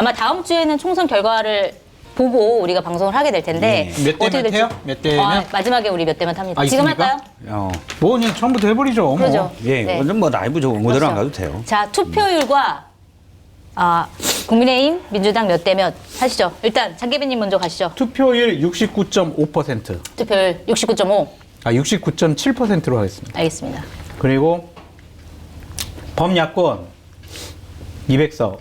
아마 다음 주에는 총선 결과를 보고 우리가 방송을 하게 될 텐데 몇 대면 될지. 태요? 몇 대면? 마지막에 우리 몇 대면 탑니다. 아, 지금 있습니까? 할까요? 뭐 그냥 처음부터 해버리죠. 그러죠. 뭐. 예, 네. 완전 뭐 라이브 저런 거대로 안 그렇죠. 가도 돼요. 자, 투표율과 국민의힘, 민주당 몇 대 몇 하시죠. 일단 장계빈님 먼저 가시죠. 투표율 69.5%. 투표율 69.5. 69.7%로 하겠습니다. 알겠습니다. 그리고 범야권 200석.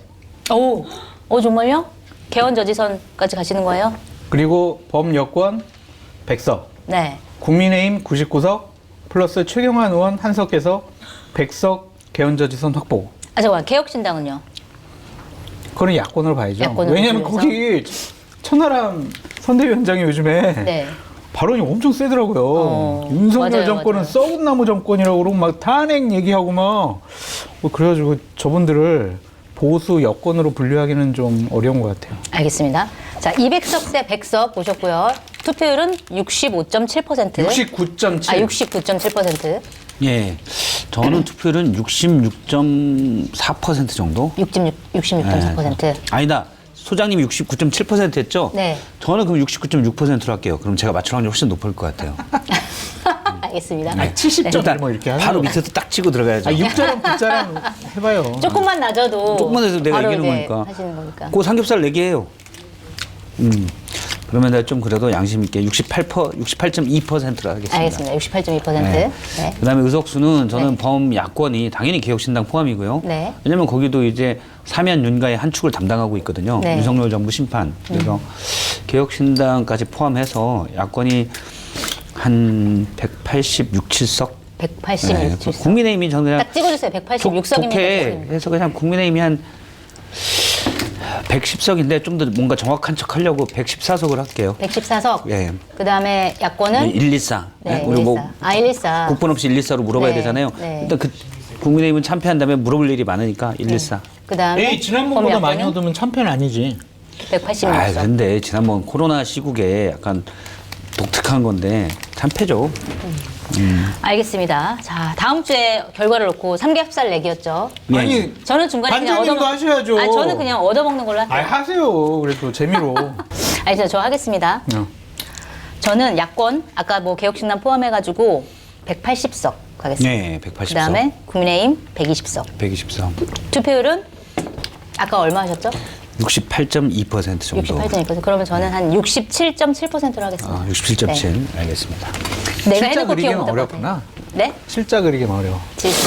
정말요? 개헌저지선까지 가시는 거예요? 그리고 범여권 100석. 네. 국민의힘 99석 플러스 최경환 의원 한석해서 100석 개헌저지선 확보. 잠깐만. 개혁신당은요? 그건 야권으로 봐야죠. 야권으로 왜냐하면 돌려서? 거기 천하람 선대위원장이 요즘에 네. 발언이 엄청 세더라고요. 윤석열 맞아요, 정권은 맞아요. 썩은 나무 정권이라고 그러고 막 탄핵 얘기하고 막 그래가지고 저분들을 보수 여권으로 분류하기는 좀 어려운 것 같아요. 알겠습니다. 자, 200석 대 100석 보셨고요. 투표율은 65.7%. 69.7. 69.7%. 예, 저는 투표율은 66.4% 정도. 66.4%. 아니다. 소장님이 69.7% 했죠? 네. 저는 그럼 69.6%로 할게요. 그럼 제가 맞출 확률이 훨씬 높을 것 같아요. 알겠습니다. 70점 일단 뭐 이렇게 하는 바로 거. 밑에서 딱 치고 들어가야죠. 6자랑 9자랑 해봐요. 조금만 낮아도 조금만 해서 내가 바로 이기는 이제 거니까. 하시는 거니까. 그 삼겹살 내기해요. 그러면 내가 좀 그래도 양심 있게 68.2%로 하겠습니다. 알겠습니다. 68.2%. 네. 네. 그다음에 의석수는 저는 네. 범야권이 당연히 개혁신당 포함이고요. 네. 왜냐하면 거기도 이제 사면 윤가의 한 축을 담당하고 있거든요. 네. 윤석열 정부 심판. 그래서 개혁신당까지 포함해서 야권이 한 186, 7석. 186. 국민의힘이 저는 그냥 딱 찍어주세요. 186석입니다. 좋게 해서 그냥 국민의힘이 한 110석인데 좀 더 뭔가 정확한 척 하려고 114석을 할게요. 114석. 예. 그 다음에 야권은 114. 네, 우리 뭐 114. 국번 없이 114로 물어봐야 네, 되잖아요. 네. 일단 그 국민의힘은 참패한 다음에 물어볼 일이 많으니까 114. 그 다음에 에이, 지난번보다 많이 얻으면 참패는 아니지. 186석. 아, 근데 지난번 코로나 시국에 약간 독특한 건데 참패죠. 알겠습니다. 자, 다음 주에 결과를 놓고 삼겹살 내기였죠. 예. 아니 저는 중간에 그냥 반장님도 하셔야죠. 아니, 저는 그냥 얻어먹는 걸로 할게요. 하세요. 그래도 재미로. 알겠습니다. 저 하겠습니다. 저는 야권, 아까 뭐 개혁신당 포함해가지고 180석 가겠습니다. 네, 180석. 그 다음에 국민의힘 120석. 120석. 투표율은 아까 얼마 하셨죠? 68.2% 정도. 68.2%. 그러면 저는 한 67.7%로 하겠습니다. 아, 67.7. 알겠습니다. 내가 실자 해놓고 기억 그리기는 못할 것 어렵구나. 같아요. 네? 실자 그리기는 어려워. 질자.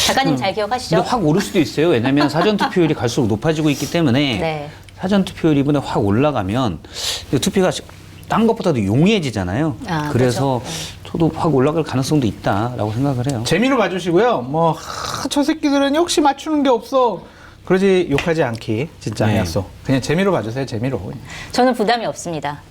작가님 잘 기억하시죠? 근데 확 오를 수도 있어요. 왜냐하면 사전 투표율이 갈수록 높아지고 있기 때문에 네. 사전 투표율이 이번에 확 올라가면 투표가 딴 것보다도 용이해지잖아요. 아, 그래서 그렇죠. 저도 확 올라갈 가능성도 있다라고 생각을 해요. 재미로 봐주시고요. 저 새끼들은 역시 맞추는 게 없어. 그러지 욕하지 않기 진짜 네. 약속. 그냥 재미로 봐주세요. 재미로. 저는 부담이 없습니다.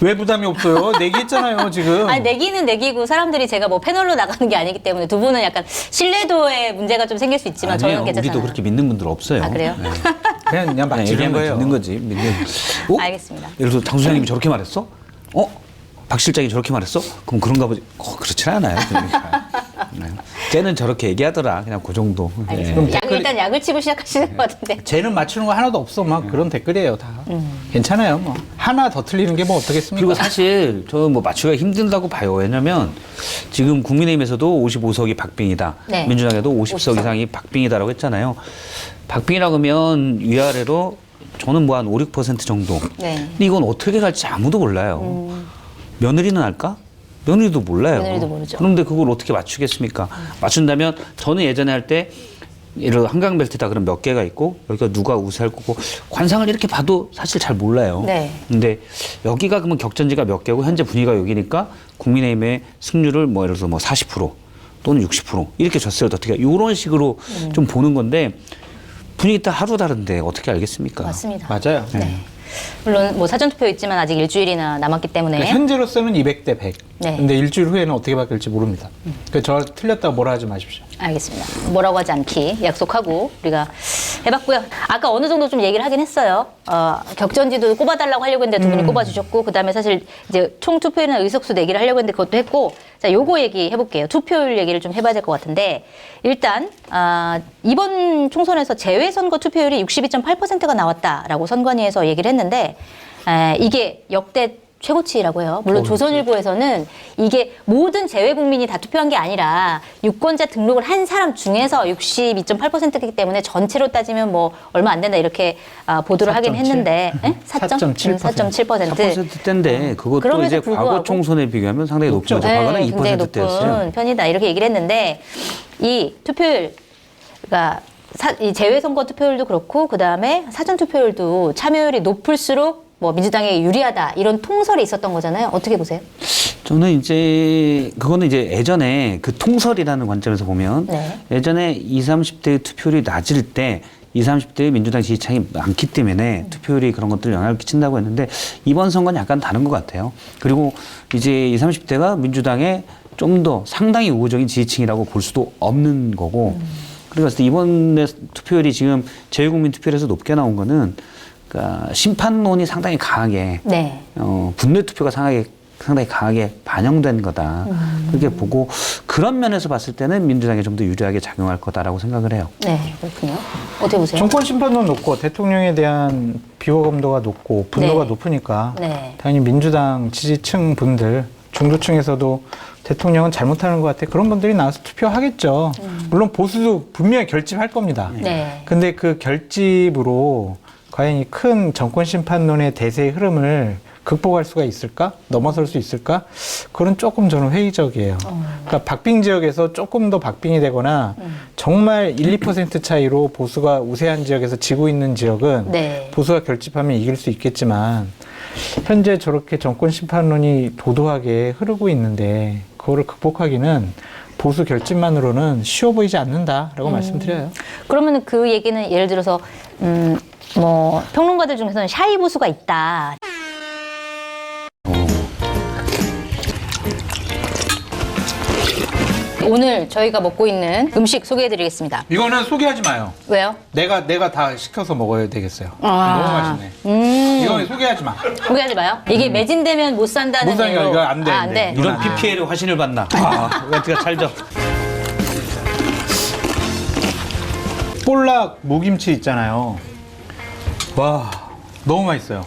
왜 부담이 없어요? 내기했잖아요 지금. 아니, 내기는 내기고 사람들이 제가 뭐 패널로 나가는 게 아니기 때문에 두 분은 약간 신뢰도에 문제가 좀 생길 수 있지만 아니에요. 저는 괜찮아요. 우리도 그렇게 믿는 분들 없어요. 아, 그래요? 네. 그냥 막 그냥 지는 얘기하면 거예요. 듣는 거지. 믿는. 알겠습니다. 예를 들어 장 소장님이 저렇게 말했어? 박 실장이 저렇게 말했어? 그럼 그런가 보지. 그렇진 않아요. 그러니까. 네. 쟤는 저렇게 얘기하더라. 그냥 그 정도. 알겠습니다. 일단 약을 치고 시작하시는 것 같은데. 쟤는 맞추는 거 하나도 없어. 막 그런 댓글이에요 다. 괜찮아요 뭐. 하나 더 틀리는 게 뭐 어떻겠습니까? 그리고 사실 저는 뭐 맞추기가 힘들다고 봐요. 왜냐면 지금 국민의힘에서도 55석이 박빙이다. 네. 민주당에도 50석 50석. 이상이 박빙이다라고 했잖아요. 박빙이라고 하면 위아래로 저는 뭐 한 5, 6% 정도. 네. 근데 이건 어떻게 갈지 아무도 몰라요. 며느리는 알까? 며느리도 몰라요. 며느리도 모르죠. 그런데 그걸 어떻게 맞추겠습니까? 맞춘다면 저는 예전에 할 때 예를 들어 한강벨트다 그럼 몇 개가 있고 여기가 누가 우세할 거고 관상을 이렇게 봐도 사실 잘 몰라요. 네. 근데 여기가 그러면 격전지가 몇 개고 현재 분위기가 여기니까 국민의힘의 승률을 뭐 예를 들어서 뭐 40% 또는 60% 이렇게 줬어요. 어떻게 이런 식으로 좀 보는 건데 분위기 따라 하루 다른데 어떻게 알겠습니까? 맞습니다. 맞아요. 네. 물론 뭐 사전투표 있지만 아직 일주일이나 남았기 때문에 그러니까 현재로서는 200대 100. 네. 근데 일주일 후에는 어떻게 바뀔지 모릅니다. 저 틀렸다고 뭐라 하지 마십시오. 알겠습니다. 뭐라고 하지 않기 약속하고 우리가 해봤고요. 아까 어느 정도 좀 얘기를 하긴 했어요. 격전지도 꼽아달라고 하려고 했는데 두 분이 꼽아주셨고, 그 다음에 사실 이제 총 투표율이나 의석수 내기를 하려고 했는데 그것도 했고, 자, 요거 얘기 해볼게요. 투표율 얘기를 좀 해봐야 될 것 같은데, 일단, 이번 총선에서 재외선거 투표율이 62.8%가 나왔다라고 선관위에서 얘기를 했는데, 이게 역대 최고치라고 해요. 물론 조선일보에서는 이게 모든 재외 국민이 다 투표한 게 아니라 유권자 등록을 한 사람 중에서 62.8%이기 때문에 전체로 따지면 뭐 얼마 안 된다 이렇게 보도를 하긴 했는데 4.7%. 4%대인데 그것도 그럼에도 이제 불구하고 과거 총선에 비교하면 상당히 높죠. 과거는 굉장히 2%대였어요. 높은 편이다 이렇게 얘기를 했는데 이 투표율 그러니까 이 재외선거 투표율도 그렇고 그 다음에 사전 투표율도 참여율이 높을수록 뭐 민주당에 유리하다 이런 통설이 있었던 거잖아요. 어떻게 보세요? 저는 이제 그거는 이제 예전에 그 통설이라는 관점에서 보면 네. 예전에 20, 30대 투표율이 낮을 때 20, 30대의 민주당 지지층이 많기 때문에 투표율이 그런 것들 영향을 끼친다고 했는데 이번 선거는 약간 다른 것 같아요. 그리고 이제 20, 30대가 민주당의 좀 더 상당히 우호적인 지지층이라고 볼 수도 없는 거고 그래서 이번에 투표율이 지금 제외국민 투표율에서 높게 나온 거는 그러니까 심판론이 상당히 강하게 네. 분노 투표가 상당히 강하게 반영된 거다. 그렇게 보고 그런 면에서 봤을 때는 민주당이 좀 더 유리하게 작용할 거다라고 생각을 해요. 네, 그렇군요. 어떻게 보세요? 정권 심판도 높고 대통령에 대한 비호감도가 높고 분노가 네. 높으니까 네. 당연히 민주당 지지층 분들 중도층에서도 대통령은 잘못하는 것 같아. 그런 분들이 나와서 투표하겠죠. 물론 보수도 분명히 결집할 겁니다. 네. 근데 그 결집으로 과연 이 큰 정권 심판론의 대세의 흐름을 극복할 수가 있을까? 넘어설 수 있을까? 그건 조금 저는 회의적이에요. 그러니까 박빙 지역에서 조금 더 박빙이 되거나 정말 1, 2% 차이로 보수가 우세한 지역에서 지고 있는 지역은 네. 보수가 결집하면 이길 수 있겠지만 현재 저렇게 정권 심판론이 도도하게 흐르고 있는데 그거를 극복하기는 보수 결집만으로는 쉬워 보이지 않는다라고 말씀드려요. 그러면 그 얘기는 예를 들어서 뭐 평론가들 중에서는 샤이 보수가 있다. 오늘 저희가 먹고 있는 음식 소개해드리겠습니다. 이거는 소개하지 마요. 왜요? 내가 다 시켜서 먹어야 되겠어요. 아. 너무 맛있네. 이거는 소개하지 마. 소개하지 마요. 이게 매진되면 못 산다는 못 사니까 이유로. 이거 안 돼, 아, 안 안 돼. 돼. 이런 PPL의 화신을 받나? 멘트가 찰져. 볼락 무김치 있잖아요. 와, 너무 맛있어요.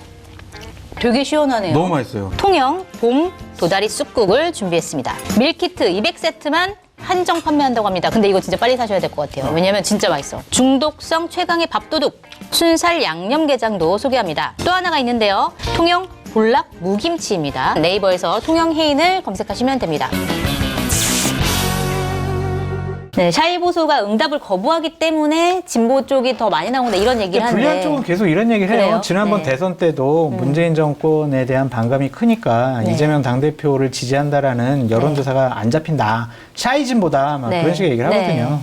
되게 시원하네요. 너무 맛있어요. 통영 봄 도다리 쑥국을 준비했습니다. 밀키트 200세트만 한정 판매한다고 합니다. 근데 이거 진짜 빨리 사셔야 될 것 같아요. 왜냐면 진짜 맛있어. 중독성 최강의 밥도둑 순살 양념게장도 소개합니다. 또 하나가 있는데요. 통영 볼락 무김치입니다. 네이버에서 통영 해인을 검색하시면 됩니다. 네, 샤이 보수가 응답을 거부하기 때문에 진보 쪽이 더 많이 나온다 이런 얘기를 하는데 불리한 쪽은 계속 이런 얘기를 해요. 그래요? 지난번 네. 대선 때도 문재인 정권에 대한 반감이 크니까 네. 이재명 당대표를 지지한다라는 여론조사가 안 잡힌다. 샤이진보다 막 네. 그런 식의 얘기를 네. 하거든요.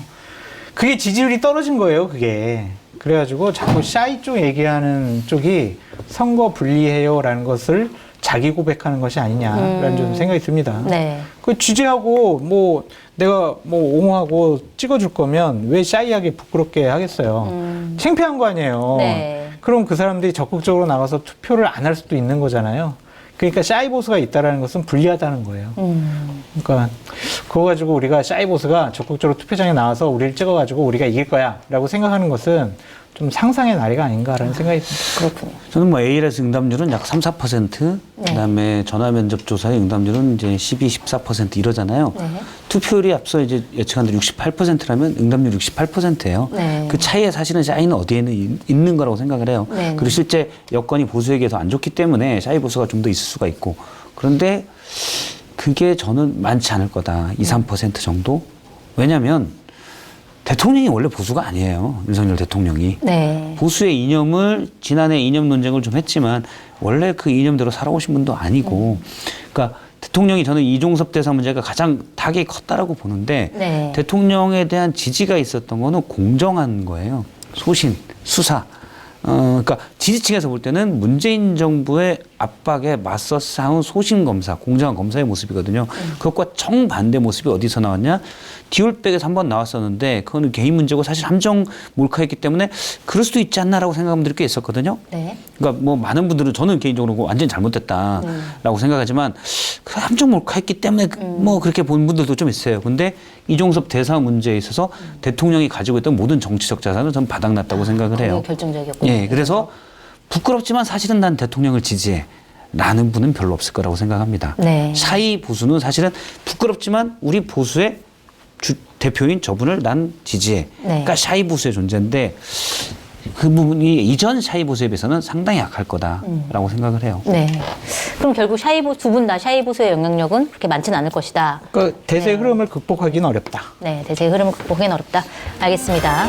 그게 지지율이 떨어진 거예요, 그게. 그래가지고 자꾸 샤이 쪽 얘기하는 쪽이 선거 불리해요라는 것을 자기 고백하는 것이 아니냐라는 좀 생각이 듭니다. 네. 그 취재하고 뭐 내가 뭐 옹호하고 찍어줄 거면 왜 샤이하게 부끄럽게 하겠어요. 창피한 거 아니에요. 네. 그럼 그 사람들이 적극적으로 나가서 투표를 안 할 수도 있는 거잖아요. 그러니까 샤이 보수가 있다라는 것은 불리하다는 거예요. 그러니까 그거 가지고 우리가 샤이 보수가 적극적으로 투표장에 나와서 우리를 찍어가지고 우리가 이길 거야라고 생각하는 것은 좀 상상의 나래가 아닌가라는 생각이 듭니다. 그렇군요. 저는 뭐 ALS 응답률은 약 3, 4%, 그다음에 전화 면접 조사의 응답률은 이제 12, 14% 이러잖아요. 네. 투표율이 앞서 이제 예측한 대로 68%라면 응답률 68%예요. 네. 그 차이에 사실은 샤이는 어디에는 있는 거라고 생각을 해요. 네. 그리고 실제 여건이 보수에게 더 안 좋기 때문에 샤이 보수가 좀 더 있을 수가 있고 그런데 그게 저는 많지 않을 거다. 2, 3% 정도. 왜냐하면 대통령이 원래 보수가 아니에요. 윤석열 대통령이. 네. 보수의 이념을 지난해 이념 논쟁을 좀 했지만 원래 그 이념대로 살아오신 분도 아니고 그러니까 대통령이 저는 이종섭 대사 문제가 가장 타격이 컸다라고 보는데 네. 대통령에 대한 지지가 있었던 거는 공정한 거예요. 소신, 수사. 그러니까 지지층에서 볼 때는 문재인 정부의 압박에 맞서 싸운 소신 검사, 공정한 검사의 모습이거든요. 그것과 정반대 모습이 어디서 나왔냐? 디올백에서 한번 나왔었는데 그거는 개인 문제고 사실 함정 몰카였기 때문에 그럴 수도 있지 않나라고 생각하는 분들이 꽤 있었거든요. 네. 그러니까 뭐 많은 분들은 저는 개인적으로 그거 완전히 잘못됐다라고 생각하지만 그 함정 몰카했기 때문에 뭐 그렇게 본 분들도 좀 있어요. 근데 이종섭 대사 문제에 있어서 대통령이 가지고 있던 모든 정치적 자산은 전 바닥났다고 생각을 해요. 그게 결정적이었군요. 예, 그래서 부끄럽지만 사실은 난 대통령을 지지해. 라는 분은 별로 없을 거라고 생각합니다. 네. 샤이 보수는 사실은 부끄럽지만 우리 보수의 대표인 저분을 난 지지해. 네. 그러니까 샤이 보수의 존재인데 그 부분이 이전 샤이 보수에 비해서는 상당히 약할 거다라고 생각을 해요. 네. 그럼 결국 두 분 다 샤이 보수의 영향력은 그렇게 많지는 않을 것이다. 그러니까 대세 흐름을 극복하기는 어렵다. 네, 대세의 흐름을 극복하기는 어렵다. 알겠습니다.